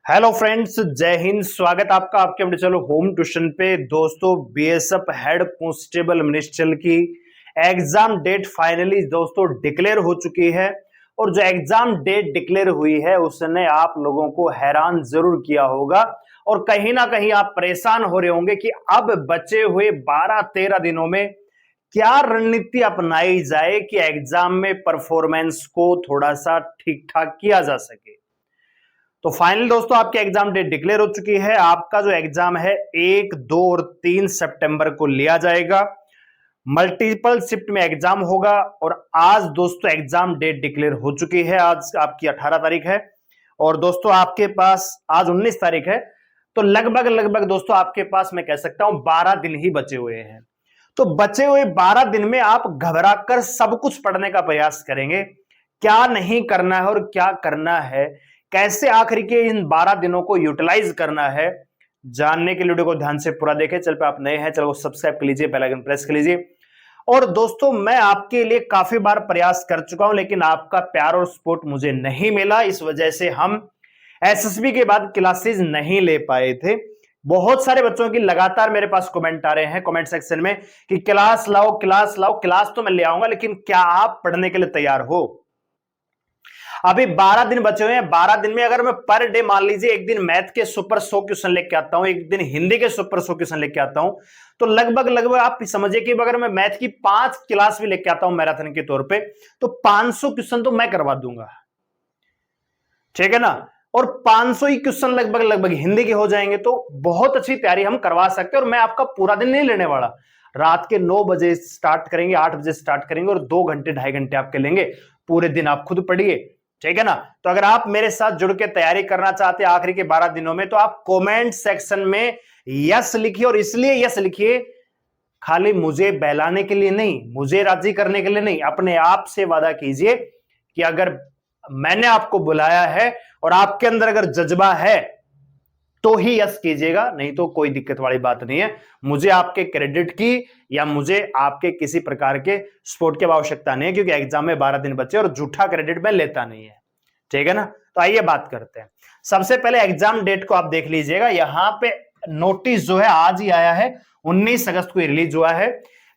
Hello friends, जय हिंद। स्वागत आपका आपके अपने चलो होम ट्यूशन पे। दोस्तों, बीएसएफ हेड कांस्टेबल मिनिस्ट्रियल की एग्जाम डेट फाइनली दोस्तों डिक्लेयर हो चुकी है। और जो एग्जाम डेट डिक्लेयर हुई है उसने आप लोगों को हैरान जरूर किया होगा और कहीं ना कहीं आप परेशान हो रहे होंगे कि अब बचे हुए 12-13 दिनों में क्या रणनीति अपनाई जाए कि एग्जाम में परफॉर्मेंस को थोड़ा सा ठीक ठाक किया जा सके। तो फाइनल दोस्तों आपकी एग्जाम डेट डिक्लेयर हो चुकी है। आपका जो एग्जाम है 1, 2 और 3 सितंबर को लिया जाएगा। मल्टीपल शिफ्ट में एग्जाम होगा और आज दोस्तों एग्जाम डेट डिक्लेयर हो चुकी है। आज आपकी 18 तारीख है और दोस्तों आपके पास आज 19 तारीख है। तो लगभग दोस्तों आपके पास मैं कह सकता हूं 12 दिन ही बचे हुए हैं। तो बचे हुए 12 दिन में आप घबरा कर सब कुछ पढ़ने का प्रयास करेंगे। क्या नहीं करना है और क्या करना है, कैसे आखिरी के इन 12 दिनों को यूटिलाइज करना है, जानने के लिए वीडियो को ध्यान से पूरा देखें। चल पे आप नए हैं, चलो सब्सक्राइब कर लीजिए, बेल आइकन प्रेस कर लीजिए। और दोस्तों मैं आपके लिए काफी बार प्रयास कर चुका हूं लेकिन आपका प्यार और सपोर्ट मुझे नहीं मिला। इस वजह से हम एसएसबी के बाद क्लासेस नहीं ले पाए थे। बहुत सारे बच्चों की लगातार मेरे पास कमेंट आ रहे हैं कमेंट सेक्शन में कि क्लास लाओ क्लास लाओ। क्लास तो मैं ले आऊंगा लेकिन क्या आप पढ़ने के लिए तैयार हो? अभी 12 दिन बचे हुए हैं। 12 दिन में अगर मैं पर डे मान लीजिए एक दिन मैथ के सुपर 100 क्वेश्चन लेके आता हूं, एक दिन हिंदी के सुपर 100 क्वेश्चन लेके आता हूं, तो लगभग आप समझिए कि अगर मैं मैथ की 5 क्लास भी लेके आता हूं मैराथन के तौर पे तो 500 क्वेश्चन तो मैं करवा दूंगा, ठीक है ना। और 500 ही क्वेश्चन लगभग हिंदी के हो जाएंगे तो बहुत अच्छी तैयारी हम करवा सकते हैं। और मैं आपका पूरा दिन नहीं लेने वाला, रात के 9 बजे स्टार्ट करेंगे, 8 बजे स्टार्ट करेंगे और 2 घंटे 2.5 घंटे आपके लेंगे। पूरे दिन आप खुद पढ़िए, ठीक है ना। तो अगर आप मेरे साथ जुड़ के तैयारी करना चाहते हैं आखिरी के 12 दिनों में तो आप कमेंट सेक्शन में यस लिखिए। और इसलिए यस लिखिए खाली मुझे बहलाने के लिए नहीं, मुझे राजी करने के लिए नहीं, अपने आप से वादा कीजिए कि अगर मैंने आपको बुलाया है और आपके अंदर अगर जज्बा है तो ही यस कीजिएगा, नहीं तो कोई दिक्कत वाली बात नहीं है। मुझे आपके क्रेडिट की या मुझे आपके किसी प्रकार के सपोर्ट की आवश्यकता नहीं है क्योंकि एग्जाम में 12 दिन बचे और झूठा क्रेडिट में लेता नहीं है, ठीक है ना। तो आइए बात करते हैं। सबसे पहले एग्जाम डेट को आप देख लीजिएगा। यहां पे नोटिस जो है आज ही आया है, 19 अगस्त को रिलीज हुआ है।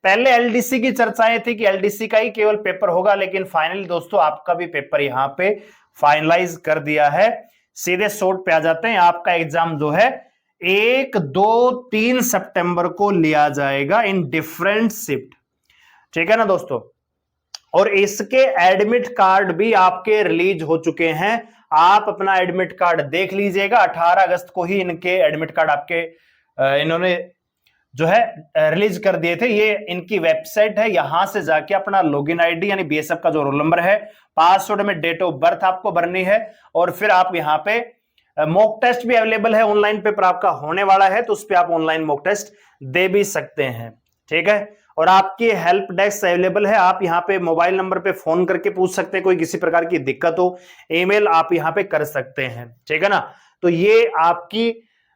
पहले एलडीसी की चर्चाएं थी कि एलडीसी का ही केवल पेपर होगा लेकिन फाइनली दोस्तों आपका भी पेपर यहां पे फाइनलाइज कर दिया है। सीधे शॉर्ट पे आ जाते हैं। आपका एग्जाम जो है 1, 2, 3 सितंबर को लिया जाएगा इन डिफरेंट शिफ्ट, ठीक है ना दोस्तों। और इसके एडमिट कार्ड भी आपके रिलीज हो चुके हैं। आप अपना एडमिट कार्ड देख लीजिएगा। 18 अगस्त को ही इनके एडमिट कार्ड आपके इन्होंने जो है रिलीज कर दिए थे। ये इनकी वेबसाइट है, यहां से जाके अपना लॉगिन आईडी यानी बीएसएफ का जो रोल नंबर है, पासवर्ड में डेट ऑफ बर्थ आपको भरनी है और फिर आप यहां पे मॉक टेस्ट भी अवेलेबल है। ऑनलाइन पेपर आपका होने वाला है तो उस पर आप ऑनलाइन मॉक टेस्ट दे भी सकते हैं, ठीक है। और आपकी हेल्प डेस्क अवेलेबल है, आप यहां पे मोबाइल नंबर पे फोन करके पूछ सकते हैं, कोई किसी प्रकार की दिक्कत हो ईमेल आप यहां पे कर सकते हैं, ठीक है ना। तो ये आपकी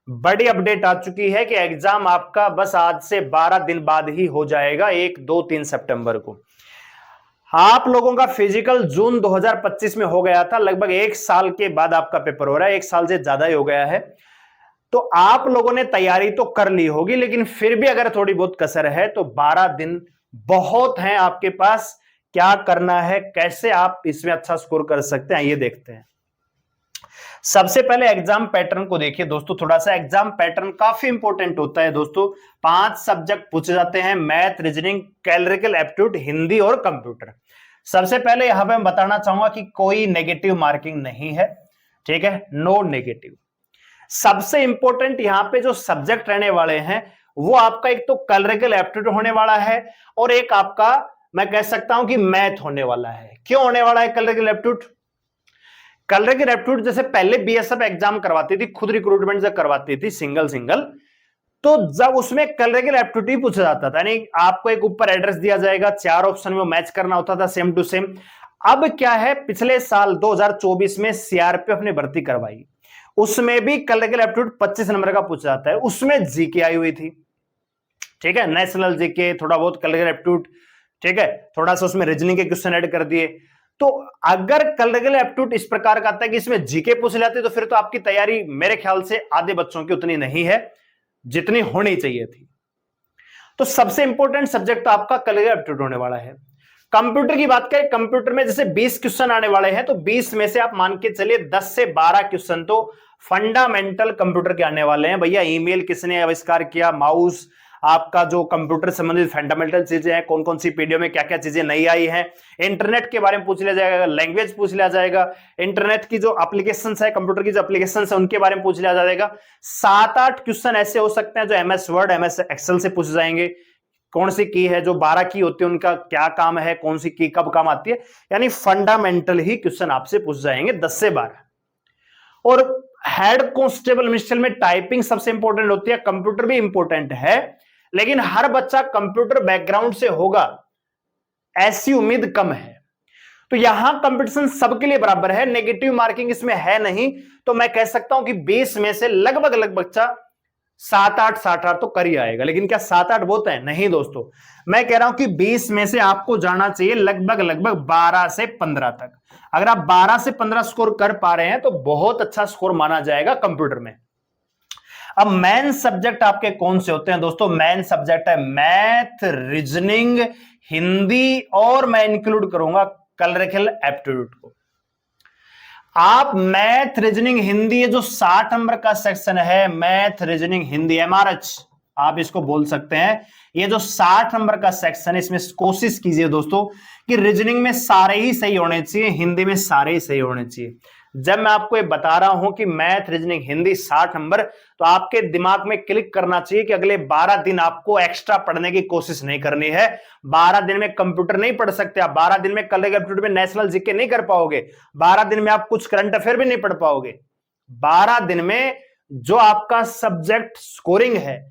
बड़ी अपडेट आ चुकी है कि एग्जाम आपका बस आज से 12 दिन बाद ही हो जाएगा, 1, 2, 3 सितंबर को। आप लोगों का फिजिकल जून 2025 में हो गया था, लगभग 1 साल के बाद आपका पेपर हो रहा है, 1 साल से ज्यादा ही हो गया है। तो आप लोगों ने तैयारी तो कर ली होगी लेकिन फिर भी अगर थोड़ी बहुत कसर है तो 12 दिन बहुत हैं आपके पास। क्या करना है, कैसे आप इसमें अच्छा स्कोर कर सकते हैं, ये देखते हैं। सबसे पहले एग्जाम पैटर्न को देखिए दोस्तों। थोड़ा सा एग्जाम पैटर्न काफी इंपॉर्टेंट होता है दोस्तों। 5 सब्जेक्ट पूछे जाते हैं, मैथ, रीजनिंग, कैलरिकल एप्टीट्यूड, हिंदी और कंप्यूटर। सबसे पहले यहां पे मैं बताना चाहूंगा कि कोई नेगेटिव मार्किंग नहीं है, ठीक है, नो नेगेटिव। सबसे इंपॉर्टेंट यहां पे जो सब्जेक्ट रहने वाले हैं वो आपका एक तो कैलरिकल एप्टीट्यूड होने वाला है और एक आपका मैं कह सकता हूं कि मैथ होने वाला है। क्यों होने वाला है कैलरिकल एप्टीट्यूड? कैलरिकल एप्टीट्यूड जैसे पहले बीएसएफ एग्जाम करवाती थी, खुद रिक्रूटमेंट जब करवाती थी सिंगल, तो जब उसमें कैलरिकल एप्टीट्यूड ही पूछा जाता था, यानी आपको एक ऊपर एड्रेस दिया जाएगा, 4 ऑप्शन में मैच करना होता था सेम टू सेम। अब क्या है, पिछले साल 2024 में सीआरपीएफ ने भर्ती करवाई, उसमें भी कैलरिकल एप्टीट्यूड 25 नंबर का पूछा जाता है, उसमें जीके आई हुई थी, ठीक है, नेशनल जीके, थोड़ा बहुत कैलरिकल एप्टीट्यूड, ठीक है, थोड़ा सा उसमें रीजनिंग के क्वेश्चन ऐड कर दिए। तो अगर कलरिकल एप्टीट्यूड इस प्रकार का आता है कि इसमें जीके पूछ जाते तो फिर तो आपकी तैयारी मेरे ख्याल से आधे बच्चों की उतनी नहीं है जितनी होनी चाहिए थी। तो सबसे इंपॉर्टेंट सब्जेक्ट तो आपका कलरिकल एप्टीट्यूड होने वाला है। कंप्यूटर की बात करें, कंप्यूटर में जैसे 20 क्वेश्चन आने वाले हैं तो 20 में से आप मान के चलिए 10 से 12 क्वेश्चन तो फंडामेंटल कंप्यूटर के आने वाले हैं। भैया ईमेल किसने आविष्कार किया, माउस, आपका जो कंप्यूटर संबंधित फंडामेंटल चीजें हैं, कौन कौन सी पीडीएफ में क्या क्या चीजें नई आई हैं, इंटरनेट के बारे में पूछ लिया जाएगा, लैंग्वेज पूछ लिया जाएगा, इंटरनेट की जो एप्लीकेशंस है, कंप्यूटर की जो एप्लीकेशंस है उनके बारे में पूछ लिया जाएगा। 7-8 क्वेश्चन ऐसे हो सकते हैं जो एमएस वर्ड, एमएस एक्सेल से पूछ जाएंगे। कौन सी की है, जो 12 की होती है उनका क्या काम है, कौन सी की कब काम आती है, यानी फंडामेंटल ही क्वेश्चन आपसे पूछ जाएंगे 10 से 12। और हेड कांस्टेबल मिनिस्ट्रियल में टाइपिंग सबसे इंपॉर्टेंट होती है, कंप्यूटर भी इंपॉर्टेंट है, लेकिन हर बच्चा कंप्यूटर बैकग्राउंड से होगा ऐसी उम्मीद कम है। तो यहां कंपटीशन सबके लिए बराबर है, नेगेटिव मार्किंग इसमें है नहीं। तो मैं कह सकता हूं कि 20 में से लगभग बच्चा 7-8 तो कर ही आएगा। लेकिन क्या 7-8 बहुत है? नहीं दोस्तों, मैं कह रहा हूं कि 20 में से आपको जाना चाहिए लगभग 12 से 15 तक। अगर आप 12 से 15 स्कोर कर पा रहे हैं तो बहुत अच्छा स्कोर माना जाएगा कंप्यूटर में। अब मेन सब्जेक्ट आपके कौन से होते हैं दोस्तों? मेन सब्जेक्ट है मैथ, रीजनिंग, हिंदी, और मैं इंक्लूड करूंगा कलरिकल एप्टीट्यूड को। आप मैथ, रीजनिंग, हिंदी, ये जो 60 नंबर का सेक्शन है, मैथ, रीजनिंग, हिंदी, एमआरएच आप इसको बोल सकते हैं, ये जो 60 नंबर का सेक्शन है, इसमें कोशिश कीजिए दोस्तों कि रीजनिंग में सारे ही सही होने चाहिए, हिंदी में सारे ही सही होने चाहिए। जब मैं आपको ये बता रहा हूं कि मैथ, रीजनिंग, हिंदी 60 नंबर, तो आपके दिमाग में क्लिक करना चाहिए कि अगले 12 दिन आपको एक्स्ट्रा पढ़ने की कोशिश नहीं करनी है। 12 दिन में कंप्यूटर नहीं पढ़ सकते आप, 12 दिन में कलरिकल एप्टीट्यूड में नेशनल जीके नहीं कर पाओगे, 12 दिन में आप कुछ करंट अफेयर भी नहीं पढ़ पाओगे। 12 दिन में जो आपका सब्जेक्ट स्कोरिंग है,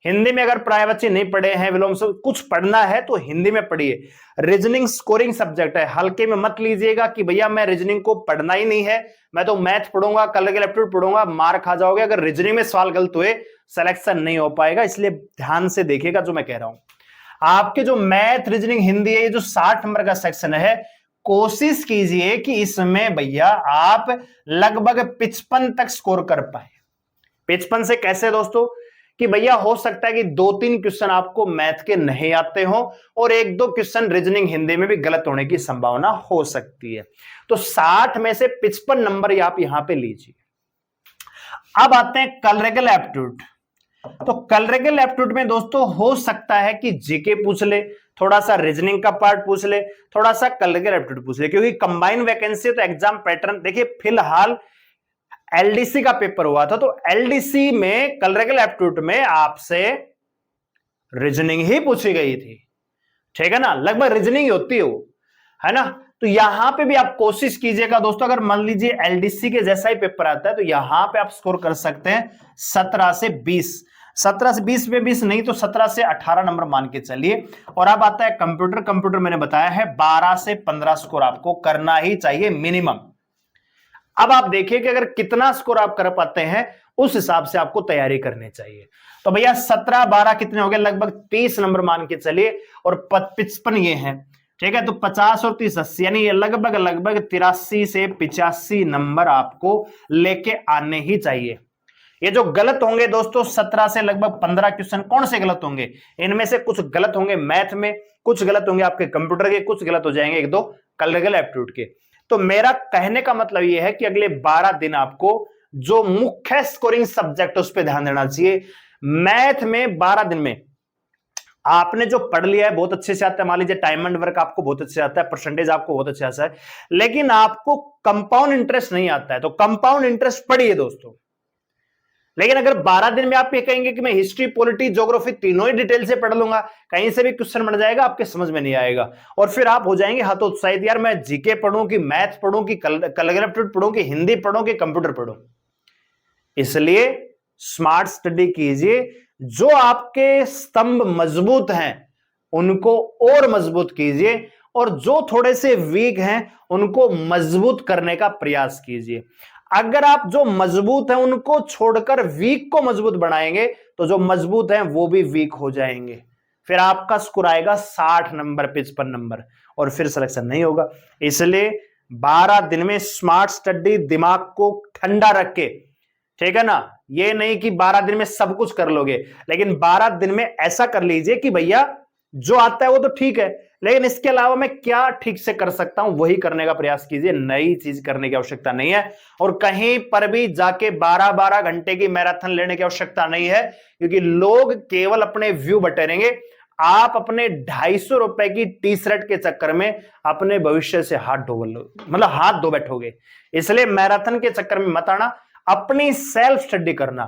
हिंदी में अगर प्राय बच्चे नहीं पढ़े हैं, विलोम से कुछ पढ़ना है तो हिंदी में पढ़िए। रीजनिंग स्कोरिंग सब्जेक्ट है, हल्के में मत लीजिएगा कि भैया मैं रीजनिंग को पढ़ना ही नहीं है, मैं तो मैथ पढ़ूंगा, कलरिकल एप्टीट्यूड पढ़ूंगा, मार खा जाओगे। अगर रीजनिंग में सवाल गलत हुए सिलेक्शन नहीं हो पाएगा, इसलिए ध्यान से देखिएगा जो मैं कह रहा हूं। आपके जो मैथ, रीजनिंग, हिंदी है, ये जो 60 नंबर का सेक्शन है, कोशिश कीजिए कि इसमें भैया आप लगभग 55 तक स्कोर कर पाए। 55 से कैसे दोस्तों? कि भैया हो सकता है कि 2-3 क्वेश्चन आपको मैथ के नहीं आते हो और 1-2 क्वेश्चन रीजनिंग, हिंदी में भी गलत होने की संभावना हो सकती है। तो 60 में से 55 नंबर आप यहां पे लीजिए। अब आते हैं कलरिकल एप्टीट्यूड। तो कलरिकल एप्टीट्यूड में दोस्तों हो सकता है कि जीके पूछ ले, थोड़ा सा रीजनिंग का पार्ट पूछ ले, थोड़ा सा कलरिकल एप्टीट्यूड पूछ ले, क्योंकि कंबाइन वैकेंसी तो एग्जाम पैटर्न देखिए, फिलहाल एलडीसी का पेपर हुआ था तो एलडीसी में कलरिकल एप्टीट्यूड में आपसे रीजनिंग ही पूछी गई थी, ठीक है ना, लगभग रीजनिंग ही होती है वो, है ना। तो यहां पे भी आप कोशिश कीजिएगा दोस्तों, अगर मान लीजिए एलडीसी के जैसा ही पेपर आता है तो यहां पे आप स्कोर कर सकते हैं 17 से 20, 17 से 20 में 20 नहीं तो 17 से 18 नंबर मान के चलिए। और अब आता है कंप्यूटर। कंप्यूटर मैंने बताया है 12 से 15 स्कोर आपको करना ही चाहिए मिनिमम। अब आप देखिए कि अगर कितना स्कोर आप कर पाते हैं उस हिसाब से आपको तैयारी करनी चाहिए। तो भैया 17-12 कितने हो गए? लगभग 30 नंबर मान के चलिए, और 55 ये हैं, ठीक है। तो 50 और 30 80, यानी ये लगभग 83 से 85 नंबर आपको लेके आने ही चाहिए। ये जो गलत होंगे दोस्तों 17 से लगभग 15 क्वेश्चन कौन से गलत होंगे? इनमें से कुछ गलत होंगे मैथ में, कुछ गलत होंगे आपके कंप्यूटर के, कुछ गलत हो जाएंगे 1-2 कलरिकल एप्टीट्यूड के। तो मेरा कहने का मतलब यह है कि अगले 12 दिन आपको जो मुख्य स्कोरिंग सब्जेक्ट उस पर ध्यान देना चाहिए। मैथ में 12 दिन में आपने जो पढ़ लिया है बहुत अच्छे से आता है, मान लीजिए टाइम एंड वर्क आपको बहुत अच्छे से आता है, परसेंटेज आपको बहुत अच्छे आता है, लेकिन आपको कंपाउंड इंटरेस्ट नहीं आता है, तो कंपाउंड इंटरेस्ट पढ़िए दोस्तों। लेकिन अगर 12 दिन में आप ये कहेंगे कि मैं हिस्ट्री, पॉलिटी, ज्योग्राफी तीनों ही डिटेल से पढ़ लूंगा, कहीं से भी क्वेश्चन बन जाएगा, आपके समझ में नहीं आएगा, और फिर आप हो जाएंगे हतोत्साहित, यार मैं जीके पढ़ूं कि मैथ पढ़ूं कि कलरिकल एप्टीट्यूड पढ़ूं कि हिंदी पढ़ूं कि कंप्यूटर पढ़ूं। इसलिए स्मार्ट स्टडी कीजिए, जो आपके स्तंभ मजबूत हैं उनको और मजबूत कीजिए, और जो थोड़े से वीक हैं उनको मजबूत करने का प्रयास कीजिए। अगर आप जो मजबूत हैं उनको छोड़कर वीक को मजबूत बनाएंगे तो जो मजबूत हैं वो भी वीक हो जाएंगे, फिर आपका स्कोर आएगा 60 नंबर, 55 नंबर, और फिर सिलेक्शन नहीं होगा। इसलिए 12 दिन में स्मार्ट स्टडी, दिमाग को ठंडा रख के, ठीक है ना, ये नहीं कि 12 दिन में सब कुछ कर लोगे, लेकिन 12 दिन में ऐसा कर लीजिए कि भैया जो आता है वो तो ठीक है, लेकिन इसके अलावा मैं क्या ठीक से कर सकता हूं वही करने का प्रयास कीजिए। नई चीज करने की आवश्यकता नहीं है, और कहीं पर भी जाके 12-12 घंटे की मैराथन लेने की आवश्यकता नहीं है, क्योंकि लोग केवल अपने व्यू बटोरेंगे। आप अपने 250 रुपए की टी शर्ट के चक्कर में अपने भविष्य से हाथ धो बैठोगे। इसलिए मैराथन के चक्कर में मत आना, अपनी सेल्फ स्टडी करना,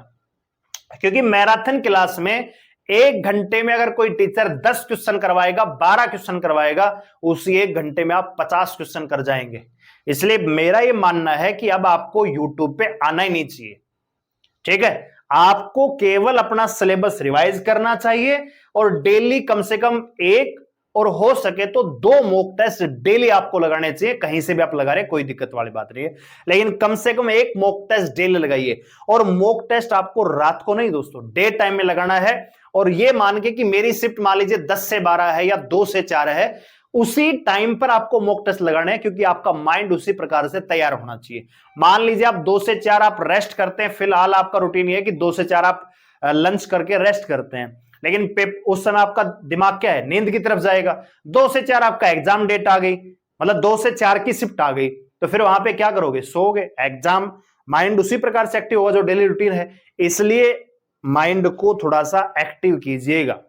क्योंकि मैराथन क्लास में 1 घंटे में अगर कोई टीचर 10 क्वेश्चन करवाएगा, 12 क्वेश्चन करवाएगा, उसी 1 घंटे में आप 50 क्वेश्चन कर जाएंगे। इसलिए मेरा यह मानना है कि अब आपको यूट्यूब पे आना ही नहीं चाहिए, ठीक है। आपको केवल अपना सिलेबस रिवाइज करना चाहिए, और डेली कम से कम 1 और हो सके तो 2 मॉक टेस्ट डेली आपको लगाने चाहिए। कहीं से भी आप लगा रहे, कोई दिक्कत वाली बात नहीं है, लेकिन कम से कम 1 मॉक टेस्ट डेली लगाइए। और मॉक टेस्ट आपको रात को नहीं दोस्तों, डे टाइम में लगाना है। और ये मान के कि मेरी शिफ्ट मान लीजिए 10 से 12 है या 2 से 4 है, उसी टाइम पर आपको मॉक टेस्ट लगाने हैं, क्योंकि आपका माइंड उसी प्रकार से तैयार होना चाहिए। मान लीजिए आप 2 से 4 आप रेस्ट करते हैं, फिलहाल आपका रूटीन है कि 2 से 4 आप लंच करके रेस्ट करते हैं, लेकिन उस समय आपका दिमाग क्या है, नींद की तरफ जाएगा। 2 से 4 आपका एग्जाम डेट आ गई, मतलब 2 से 4 की शिफ्ट आ गई, तो फिर वहां पे क्या करोगे, सोओगे। एग्जाम माइंड उसी प्रकार से एक्टिव होगा जो डेली रूटीन है, इसलिए माइंड को थोड़ा सा एक्टिव कीजिएगा,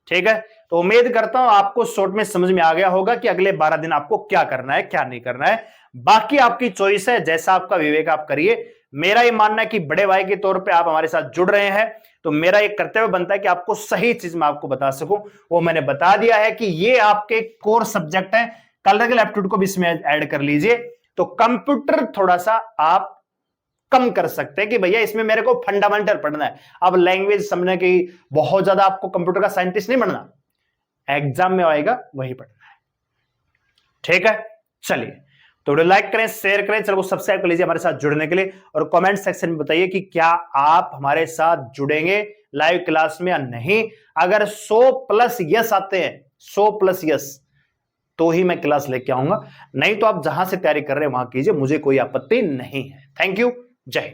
ठीक है। तो उम्मीद करता हूं आपको शॉर्ट में समझ में आ गया होगा कि अगले 12 दिन आपको क्या करना है, क्या नहीं करना है। बाकी आपकी चॉइस है, जैसा आपका विवेक आप करिए। मेरा ये मानना है कि बड़े भाई के तौर पे आप हमारे साथ जुड़ रहे हैं, तो मेरा एक कर्तव्य बनता है कि आपको सही चीज मैं आपको बता सकूं। वो मैंने बता दिया है कि ये आपके कोर सब्जेक्ट है, कलरिकल एप्टीट्यूड को भी इसमें ऐड कर लीजिए। तो कंप्यूटर थोड़ा सा आप कम कर सकते हैं कि भैया इसमें मेरे को फंडामेंटल पढ़ना है, अब लैंग्वेज समझने की बहुत ज्यादा आपको कंप्यूटर का साइंटिस्ट नहीं बनना, एग्जाम में आएगा वही पढ़ना है, ठीक है। चलिए, तो वीडियो लाइक करें, शेयर करें, चलो सब्सक्राइब कर लीजिए हमारे साथ जुड़ने के लिए, और कमेंट सेक्शन में बताइए कि क्या आप हमारे साथ जुड़ेंगे लाइव क्लास में या नहीं। अगर 100+ यस आते हैं, 100+ यस, तो ही मैं क्लास लेके आऊंगा, नहीं तो आप जहां से तैयारी कर रहे हैं वहां कीजिए, मुझे कोई आपत्ति नहीं है। थैंक यू, जय हिंद।